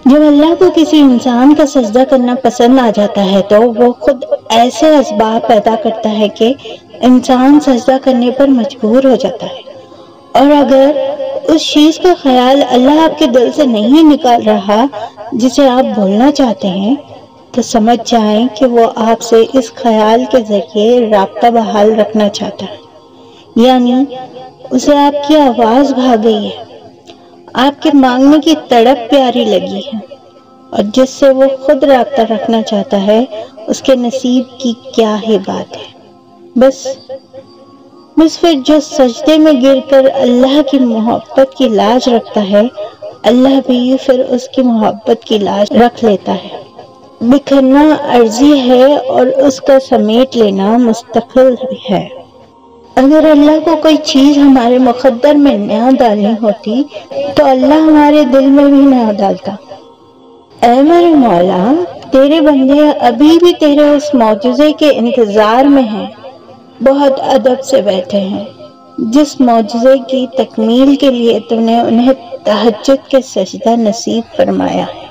جب اللہ کو کسی انسان کا سجدہ کرنا پسند آ جاتا ہے تو وہ خود ایسے اسباب پیدا کرتا ہے کہ انسان سجدہ کرنے پر مجبور ہو جاتا ہے، اور اگر اس چیز کا خیال اللہ آپ کے دل سے نہیں نکال رہا جسے آپ بھولنا چاہتے ہیں، تو سمجھ جائیں کہ وہ آپ سے اس خیال کے ذریعے رابطہ بحال رکھنا چاہتا ہے، یعنی اسے آپ کی آواز بھا گئی ہے، آپ کے مانگنے کی تڑپ پیاری لگی ہے، اور جس سے وہ خود رابطہ رکھنا چاہتا ہے اس کے نصیب کی کیا ہی بات ہے۔ بس پھر جو سجدے میں گر کر اللہ کی محبت کی لاج رکھتا ہے، اللہ بھی پھر اس کی محبت کی لاج رکھ لیتا ہے۔ بکھرنا عرضی ہے اور اس کا سمیٹ لینا مستقل ہے۔ اگر اللہ کو کوئی چیز ہمارے مقدر میں نہ ڈالنی ہوتی تو اللہ ہمارے دل میں بھی نہ ڈالتا۔ اے میرے مولا، تیرے بندے ابھی بھی تیرے اس معجزے کے انتظار میں ہیں، بہت ادب سے بیٹھے ہیں، جس معجزے کی تکمیل کے لیے تو نے انہیں تہجد کے سجدہ نصیب فرمایا ہے۔